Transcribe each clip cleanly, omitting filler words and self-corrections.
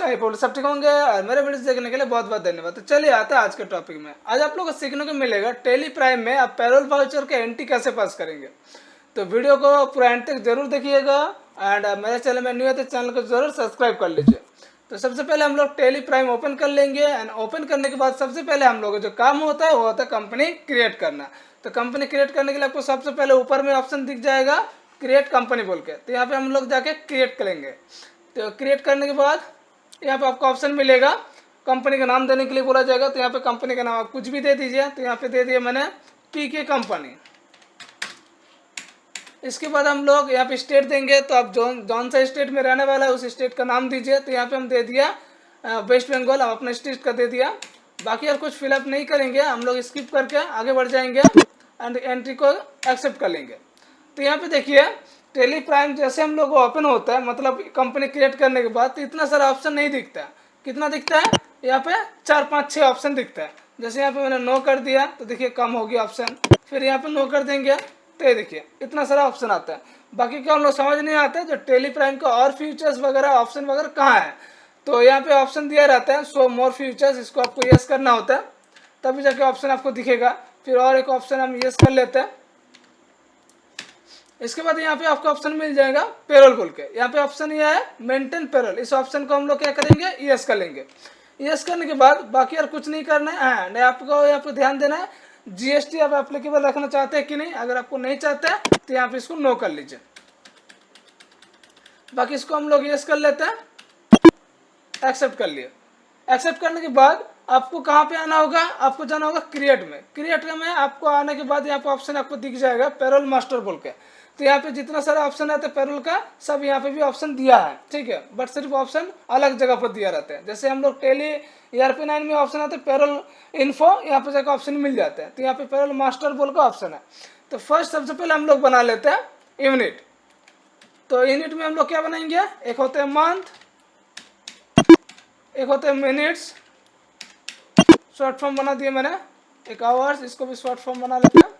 आई बोल सब ठीक होंगे और मेरे वीडियो देखने के लिए बहुत बहुत धन्यवाद। तो चलिए आते हैं आज के टॉपिक में। आज आप लोगों को सीखने को मिलेगा टेली प्राइम में आप पेरोल वाउचर के एंट्री कैसे पास करेंगे। तो वीडियो को पूरा एंड तक जरूर देखिएगा एंड मेरे चैनल में न्यू है तो चैनल को जरूर सब्सक्राइब कर लीजिए। तो सबसे पहले हम लोग टेली प्राइम ओपन कर लेंगे एंड ओपन करने के बाद सबसे पहले हम लोग का जो काम होता है वो होता है कंपनी क्रिएट करना। तो कंपनी क्रिएट करने के लिए आपको सबसे पहले ऊपर में ऑप्शन दिख जाएगा क्रिएट कंपनी बोल के, तो यहाँ पे हम लोग जाके क्रिएट करेंगे। तो क्रिएट करने के बाद यहाँ पे आपको ऑप्शन मिलेगा कंपनी का नाम देने के लिए बोला जाएगा। तो यहाँ पे कंपनी का नाम आप कुछ भी दे दीजिए। तो यहाँ पे दे दिया मैंने पीके कंपनी। इसके बाद हम लोग यहाँ पे स्टेट देंगे, तो आप जौन सा स्टेट में रहने वाला है उस स्टेट का नाम दीजिए। तो यहाँ पे हम दे दिया वेस्ट बंगाल, हम अपने स्टेट का दे दिया। बाकी और कुछ फिलअप नहीं करेंगे, हम लोग स्किप करके आगे बढ़ जाएंगे एंड एंट्री को एक्सेप्ट कर लेंगे। तो यहाँ पे देखिए टेली प्राइम जैसे हम लोग ओपन होता है, मतलब कंपनी क्रिएट करने के बाद, तो इतना सारा ऑप्शन नहीं दिखता है। कितना दिखता है यहाँ पे 4 5 6 ऑप्शन दिखता है। जैसे यहाँ पे मैंने नो कर दिया तो देखिए कम हो गया ऑप्शन, फिर यहाँ पे नो कर देंगे तो ये देखिए इतना सारा ऑप्शन आता है। बाकी क्या हम लोग समझ नहीं आता है जो टेली प्राइम का और फीचर्स वगैरह ऑप्शन वगैरह कहाँ है। तो यहाँ पे ऑप्शन दिया रहता है शो मोर फीचर्स, इसको आपको यस करना होता है तभी जाके ऑप्शन आपको दिखेगा। फिर और एक ऑप्शन हम यस कर लेते हैं। इसके बाद यहाँ पे आपको ऑप्शन मिल जाएगा पेरोल बोल के। यहाँ पे ऑप्शन ये है मेंटेन पेरोल, इस ऑप्शन को हम लोग क्या करेंगे यस कर लेंगे। यस करने के बाद बाकी और कुछ नहीं करना है एंड आपको यहाँ पे ध्यान देना है जीएसटी आप एप्लीकेबल रखना चाहते हैं कि नहीं। अगर आपको नहीं चाहते हैं तो यहाँ पे इसको नो कर लीजिए। बाकी इसको हम लोग यस कर लेते हैं, एक्सेप्ट कर लिए। एक्सेप्ट करने के बाद आपको कहाँ पे आना होगा, आपको जाना होगा क्रिएट में। क्रिएट में आपको आने के बाद यहाँ पे ऑप्शन आपको दिख जाएगा पेरोल मास्टर बोल के। तो यहाँ पे जितना सारा ऑप्शन आता है पेरोल का सब यहाँ पे भी ऑप्शन दिया है, ठीक है, बट सिर्फ ऑप्शन अलग जगह पर दिया रहता है। जैसे हम लोग टेली ERP9 में ऑप्शन आता है पेरोल इन्फो, यहाँ पे जाकर ऑप्शन मिल जाते हैं। तो यहाँ पे पेरोल मास्टर बोल का ऑप्शन है। तो फर्स्ट सबसे पहले हम लोग बना लेते हैं यूनिट। तो यूनिट में हम लोग क्या बनाएंगे, एक होते हैं मंथ, एक होते हैं मिनट्स, शॉर्ट फॉर्म बना दिया मैंने, एक आवर्स, इसको भी शॉर्ट फॉर्म बना लेते हैं।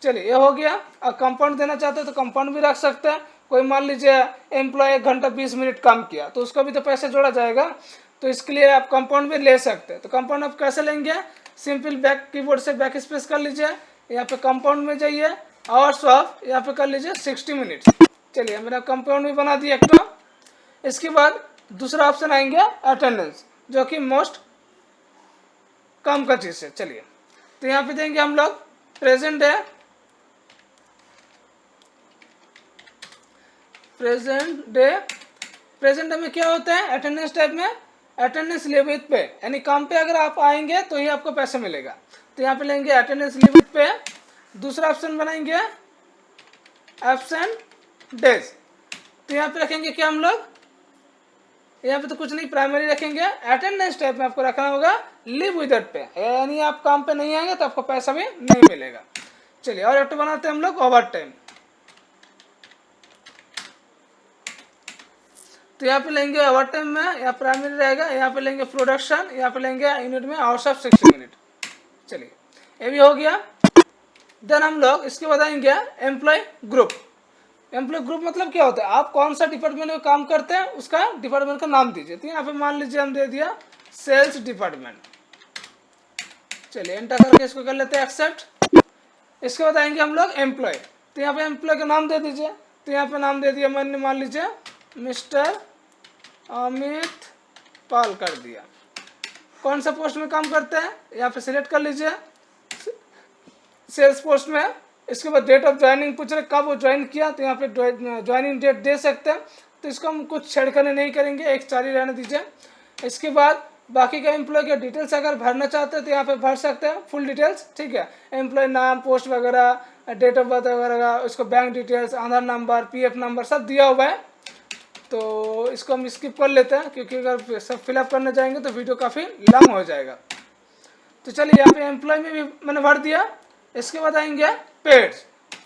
चलिए ये हो गया। अब कंपाउंड देना चाहते हैं तो कंपाउंड भी रख सकते हैं। कोई मान लीजिए एम्प्लॉय 1 घंटा 20 मिनट काम किया तो उसका भी तो पैसे जोड़ा जाएगा, तो इसके लिए आप कंपाउंड भी ले सकते हैं। तो कंपाउंड आप कैसे लेंगे, सिंपल बैक कीबोर्ड से बैक स्पेस कर लीजिए, यहाँ पे कंपाउंड में जाइए, आवर्स ऑफ यहाँ पे कर लीजिए 60 मिनट। चलिए मैंने कंपाउंड भी बना दिया एक तो। इसके बाद दूसरा ऑप्शन आएंगे अटेंडेंस, जो कि मोस्ट कम का चीज़ है। चलिए तो यहाँ पे देंगे हम लोग प्रेजेंट है, प्रेजेंट डे में क्या होता है अटेंडेंस टाइप में अटेंडेंस लीव विथ पे, यानी काम पे अगर आप आएंगे तो ही आपको पैसा मिलेगा। तो यहाँ पे लेंगे अटेंडेंस लीव विथ पे। दूसरा ऑप्शन बनाएंगे एब्सेंट डेज। तो यहाँ पे रखेंगे क्या हम लोग, यहाँ पे तो कुछ नहीं प्राइमरी रखेंगे। अटेंडेंस टाइप में आपको रखना होगा लीव विदाउट पे, यानी आप काम पे नहीं आएंगे तो आपको पैसा भी नहीं मिलेगा। चलिए और एक बनाते हैं हम लोग ओवर टाइम। तो यहाँ पे लेंगे ओवर टाइम में, यहाँ प्राइमरी रहेगा, यहाँ पे लेंगे प्रोडक्शन, यहाँ पे लेंगे यूनिट में आवर्स ऑफ 60 मिनट। चलिए ये भी हो गया। देन हम लोग इसके बाद आएंगे एम्प्लॉय ग्रुप। एम्प्लॉय ग्रुप मतलब क्या होता है, आप कौन सा डिपार्टमेंट में काम करते हैं उसका डिपार्टमेंट का नाम दीजिए। तो यहाँ पे मान लीजिए हम दे दिया सेल्स डिपार्टमेंट। चलिए एंटर करके इसको कर लेते हैं एक्सेप्ट। इसके बाद आएंगे हम लोग एम्प्लॉय। तो यहाँ पे एम्प्लॉय का नाम दे दीजिए। तो यहाँ पे नाम दे दिया मैंने, मान लीजिए मिस्टर अमित पाल कर दिया। कौन सा पोस्ट में काम करते हैं यहाँ पे सिलेक्ट कर लीजिए, सेल्स पोस्ट में। इसके बाद डेट ऑफ ज्वाइनिंग पूछ रहे कब वो ज्वाइन किया, तो यहाँ पे ज्वाइनिंग डेट दे सकते हैं। तो इसको हम कुछ छेड़खानी नहीं करेंगे, एक 4 ही रहने दीजिए। इसके बाद बाकी का एम्प्लॉय के डिटेल्स अगर भरना चाहते हैं तो यहाँ पे भर सकते हैं फुल डिटेल्स, ठीक है, एम्प्लॉय नाम, पोस्ट वगैरह, डेट ऑफ बर्थ वगैरह, उसको बैंक डिटेल्स, आधार नंबर, PF नंबर सब दिया हुआ है। तो इसको हम स्किप कर लेते हैं क्योंकि अगर सब फिलअप करने जाएंगे तो वीडियो काफ़ी लंबा हो जाएगा। तो चलिए यहाँ पे एम्प्लॉय में भी मैंने भर दिया। इसके बाद आएंगे पेड्स।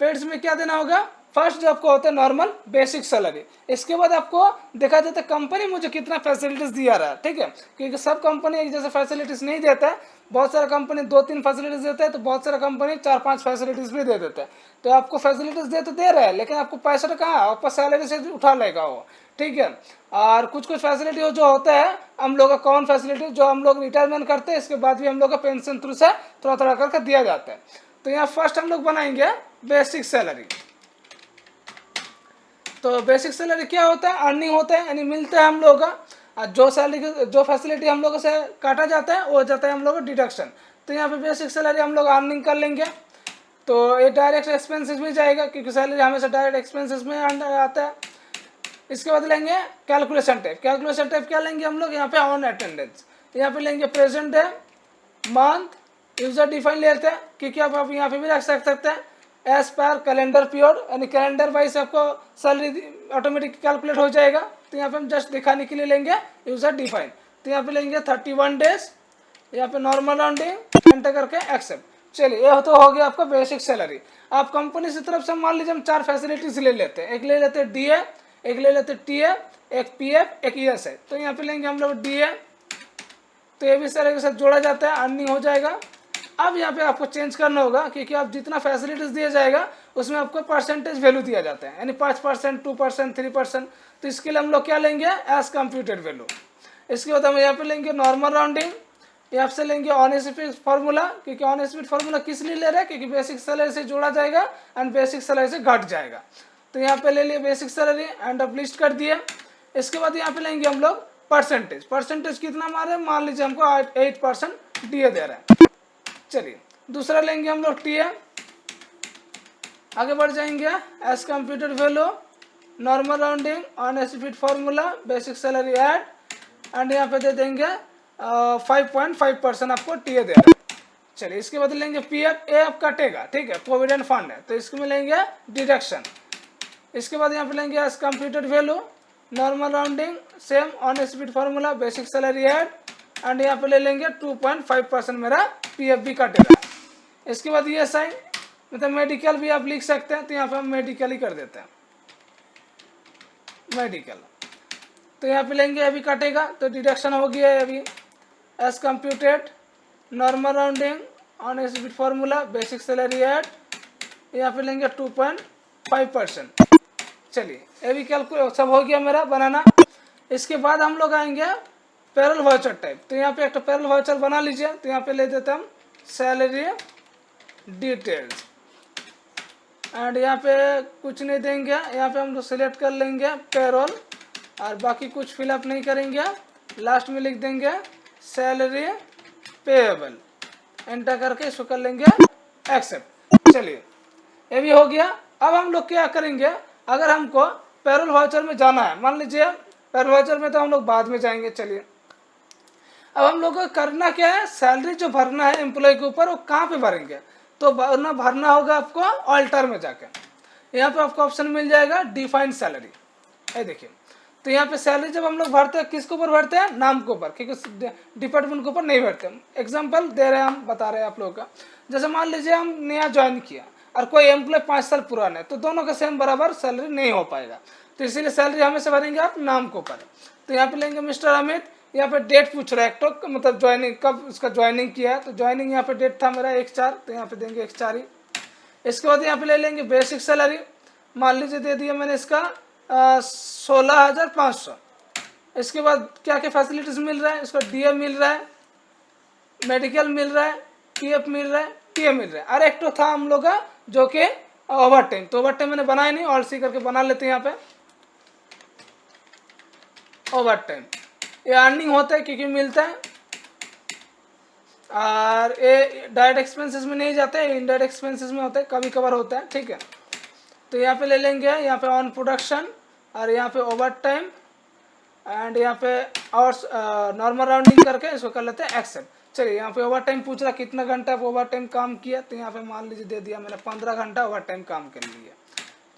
पेड्स में क्या देना होगा, फर्स्ट जो आपको होता है नॉर्मल बेसिक सैलरी, इसके बाद आपको देखा जाता है कंपनी मुझे कितना फैसिलिटीज़ दिया रहा है, ठीक है, क्योंकि सब कंपनी एक जैसे फैसिलिटीज़ नहीं देता है, बहुत सारा कंपनी 2-3 फैसिलिटीज़ देता है, तो बहुत सारा कंपनी 4-5 फैसिलिटीज़ भी दे देता है। तो आपको फैसिलिटीज़ दे तो दे रहा है, लेकिन आपको पैसा तो कहाँ, आपका सैलरी से उठा लेगा वो, ठीक है। और कुछ कुछ फैसिलिटी जो होता है हम लोग का कौन फैसिलिटी, जो हम लोग रिटायरमेंट करते हैं इसके बाद भी हम लोग का पेंशन थ्रू से थोड़ा थोड़ा करके दिया जाता है। तो यहाँ फर्स्ट हम लोग बनाएंगे बेसिक सैलरी। तो बेसिक सैलरी क्या होता है, अर्निंग होता है, यानी मिलता है हम लोग का, जो सैलरी जो फैसिलिटी हम लोगों से काटा जाता है वो जाता है हम लोग का डिडक्शन। तो यहाँ पे बेसिक सैलरी हम लोग अर्निंग कर लेंगे, तो ये डायरेक्ट एक्सपेंसेस में जाएगा, क्योंकि सैलरी हमेशा डायरेक्ट एक्सपेंसेस में अंडर आता है। इसके बाद लेंगे कैलकुलेशन टाइप। कैलकुलेशन टाइप क्या लेंगे हम लोग, यहाँ पे ऑन अटेंडेंस, यहाँ पे लेंगे present day, month, user define लेते हैं, क्योंकि आप यहाँ पे भी रख सकते हैं एज पर कैलेंडर पीरियड, यानी कैलेंडर वाइज आपको सैलरी ऑटोमेटिक कैलकुलेट हो जाएगा। तो यहाँ पे हम जस्ट दिखाने के लिए लेंगे यूजर डिफाइन। तो यहाँ पे लेंगे 31 डेज, यहाँ पे नॉर्मल राउंडिंग एंटर करके एक्सेप्ट। चलिए ये तो हो गया आपका बेसिक सैलरी। आप कंपनी की तरफ से मान लीजिए हम 4 फैसिलिटीज ले लेते हैं, एक ले लेते हैं DA, एक ले लेते TA, एक PF, एक ESI। तो यहाँ पे लेंगे हम लोग DA, तो ये भी सैलरी के साथ जोड़ा जाता है, अर्निंग हो जाएगा। अब यहाँ पे आपको चेंज करना होगा, क्योंकि आप जितना फैसिलिटीज दिया जाएगा उसमें आपको परसेंटेज वैल्यू दिया जाता है, यानी 5%, 2%, 3%। तो इसके लिए हम लोग क्या लेंगे, एज कंप्यूटेड वैल्यू। इसके बाद हम यहाँ पे लेंगे नॉर्मल राउंडिंग, यहाँ से लेंगे ऑन स्पीड फार्मूला, क्योंकि ऑन स्पीड फार्मूला किस लिए ले रहे हैं, क्योंकि बेसिक सैलरी से जोड़ा जाएगा एंड बेसिक सैलरी से घट जाएगा। तो यहाँ पे ले लिए बेसिक सैलरी एंड अब लिस्ट कर दिए। इसके बाद यहाँ पे लेंगे हम लोग परसेंटेज। परसेंटेज कितना मारे, मान लीजिए हमको 8% DA दे रहा है। चलिए दूसरा लेंगे हम लोग TA, आगे बढ़ जाएंगे as computer value, normal rounding, on speed formula, basic salary add and यहाँ पे दे देंगे 5.5% आपको TA दे रहा है। चलिए इसके बाद लेंगे PF, ये आप कटेगा, ठीक है, प्रोविडेंट फंड है, तो इसमें लेंगे डिडक्शन। इसके बाद यहाँ पे लेंगे as computer value, normal rounding, same on speed formula, basic salary add and यहाँ पे ले लेंगे 2.5% मेरा PF भी कटेगा। इसके बाद ESI मतलब मेडिकल भी आप लिख सकते हैं, तो यहाँ पे हम मेडिकल ही कर देते हैं, मेडिकल। तो यहाँ पे लेंगे अभी कटेगा, तो डिडक्शन हो गया है अभी as computed, normal rounding, on speed formula, basic salary add, यहाँ पे लेंगे 2.5%। चलिए ये भी कैलकुलेट सब हो गया मेरा बनाना। इसके बाद हम लोग आएंगे पेरोल वाउचर टाइप। तो यहाँ पे एक पेरोल वाउचर बना लीजिए, तो यहाँ पे ले देते हम सैलरी डिटेल्स एंड यहाँ पे कुछ नहीं देंगे, यहाँ पे हम लोग सिलेक्ट कर लेंगे पेरोल और बाकी कुछ फिलअप नहीं करेंगे। लास्ट में लिख देंगे सैलरी पेएबल, एंटर करके इसको कर लेंगे एक्सेप्ट। चलिए ये भी हो गया। अब हम लोग क्या करेंगे, अगर हमको पेरोल वाउचर में जाना है, मान लीजिए पेरोल वाउचर में तो हम लोग बाद में जाएंगे। चलिए अब हम लोग को करना क्या है, सैलरी जो भरना है एम्प्लॉय के ऊपर वो कहाँ पे भरेंगे, तो भरना होगा आपको ऑल्टर में जाकर। यहाँ पे आपको ऑप्शन मिल जाएगा डिफाइंड सैलरी, ये देखिए। तो यहाँ पे सैलरी जब हम लोग भरते हैं किसके ऊपर भरते हैं, नाम के ऊपर, क्योंकि डिपार्टमेंट के ऊपर नहीं भरते। एग्जाम्पल दे रहे हैं हम, बता रहे हैं आप लोगों का। जैसे मान लीजिए हम नया ज्वाइन किया और कोई एम्प्लॉय 5 साल पुराना है, तो दोनों का सेम बराबर सैलरी नहीं हो पाएगा, तो इसीलिए सैलरी हमेशा भरेंगे आप नाम के ऊपर। तो यहाँ पे लेंगे मिस्टर अमित, यहाँ पे डेट पूछ रहा है एक तो, मतलब ज्वाइनिंग कब उसका ज्वाइनिंग किया है, तो ज्वाइनिंग यहाँ पे डेट था मेरा 1/4, तो यहाँ पे देंगे 1/4 ही। इसके बाद यहाँ पे ले लेंगे बेसिक सैलरी, मान लीजिए दे दिया मैंने इसका 16,500। इसके बाद क्या क्या फैसिलिटीज मिल रहा है, इसको DA मिल रहा है, मेडिकल मिल रहा है, PF मिल रहा है, TA मिल रहा है। और एक तो था हम लोग का जो कि ओवर टाइम, तो ओवर टाइम मैंने बनाया नहीं, ऑल सी करके बना लेते हैं यहाँ पे ओवर टाइम। ये अर्निंग होता है क्योंकि मिलता है, और ये डायरेक्ट एक्सपेंसेस में नहीं जाते, इनडायरेक्ट एक्सपेंसेस में होता है, कभी कभार होता है, ठीक है। तो यहाँ पे ले लेंगे, यहाँ पे ऑन प्रोडक्शन और यहाँ पे ओवर टाइम एंड यहाँ पे और नॉर्मल राउंडिंग करके इसको कर लेते हैं एक्सेप्ट। चलिए यहाँ पे ओवर टाइम पूछ रहा कितना घंटा ओवर टाइम काम किया, तो यहाँ पे मान लीजिए दे दिया मैंने 15 घंटा ओवर टाइम काम कर लिया।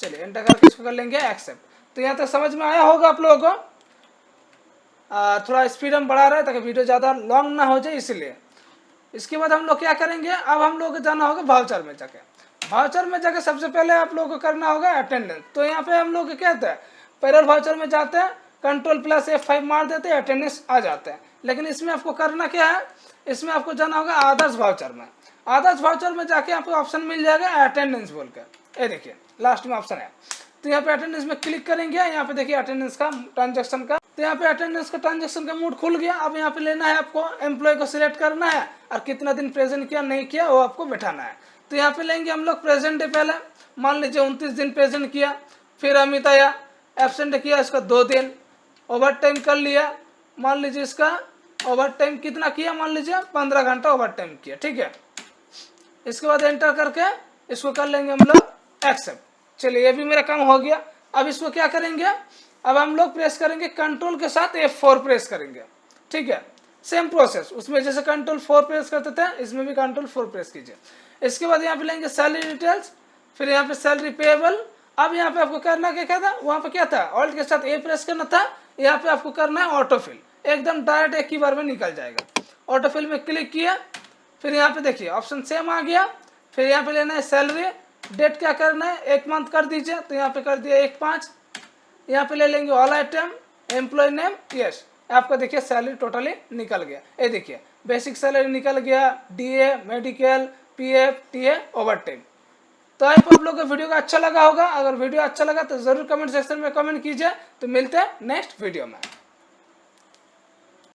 चलिए एंटर करके इसको कर लेंगे एक्सेप्ट। तो यहाँ तक समझ में आया होगा आप लोगों को। थोड़ा स्पीड हम बढ़ा रहे हैं ताकि वीडियो ज़्यादा लॉन्ग ना हो जाए, इसलिए। इसके बाद हम लोग क्या करेंगे, अब हम लोग को जाना होगा वाउचर में जाके। वाउचर में जाकर सबसे पहले आप लोगों को करना होगा अटेंडेंस। तो यहाँ पे हम लोग क्या होता है, पेरोल वाउचर में जाते हैं, Ctrl+F5 मार देते हैं, अटेंडेंस आ जाते हैं। लेकिन इसमें आपको करना क्या है, इसमें आपको जाना होगा अदर्स वाउचर में। अदर्स वाउचर में जाके आपको ऑप्शन मिल जाएगा अटेंडेंस बोल कर, ये देखिए लास्ट में ऑप्शन है। तो यहाँ पे अटेंडेंस में क्लिक करेंगे, यहाँ पे देखिए अटेंडेंस का ट्रांजेक्शन का, तो यहाँ पे अटेंडेंस का ट्रांजेक्शन का मोड खुल गया। अब यहाँ पे लेना है आपको, एम्प्लॉय को सिलेक्ट करना है और कितना दिन प्रेजेंट किया नहीं किया वो आपको बैठाना है। तो यहाँ पे लेंगे हम लोग प्रेजेंट डे पहले, मान लीजिए 29 दिन प्रेजेंट किया, फिर अमित आया एबसेंट किया इसका 2 दिन, ओवर टाइम कर लिया, मान लीजिए इसका ओवर टाइम कितना किया, मान लीजिए 15 घंटा ओवर टाइम किया, ठीक है। इसके बाद एंटर करके इसको कर लेंगे हम लोग एक्सेप्ट। चलिए ये भी मेरा काम हो गया। अब इसको क्या करेंगे, अब हम लोग प्रेस करेंगे कंट्रोल के साथ F4 प्रेस करेंगे, ठीक है। सेम प्रोसेस, उसमें जैसे Ctrl+4 प्रेस करते थे इसमें भी Ctrl+4 प्रेस कीजिए। इसके बाद यहाँ पे लेंगे सैलरी डिटेल्स, फिर यहाँ पे सैलरी पेएबल। अब यहाँ पे आपको करना क्या था, वहाँ पे क्या था, ऑल्ट के साथ A प्रेस करना था, यहाँ पे आपको करना है ऑटोफिल, एकदम डायरेक्ट एक ही बार में निकल जाएगा। ऑटोफिल में क्लिक किया, फिर यहाँ पे देखिए ऑप्शन सेम आ गया। फिर यहाँ पे लेना है सैलरी, डेट क्या करना है 1 मंथ कर दीजिए, तो यहाँ पे कर दिया 1/5। यहाँ पे ले लेंगे all item, employee name, yes, आपका देखिए सैलरी टोटली निकल गया। ये देखिए बेसिक सैलरी निकल गया, DA, medical, PF, TA, over time. तो आई होप आप लोगों को वीडियो का अच्छा लगा होगा। अगर वीडियो अच्छा लगा तो जरूर कमेंट सेक्शन में कमेंट कीजिए। तो मिलते हैं नेक्स्ट वीडियो में।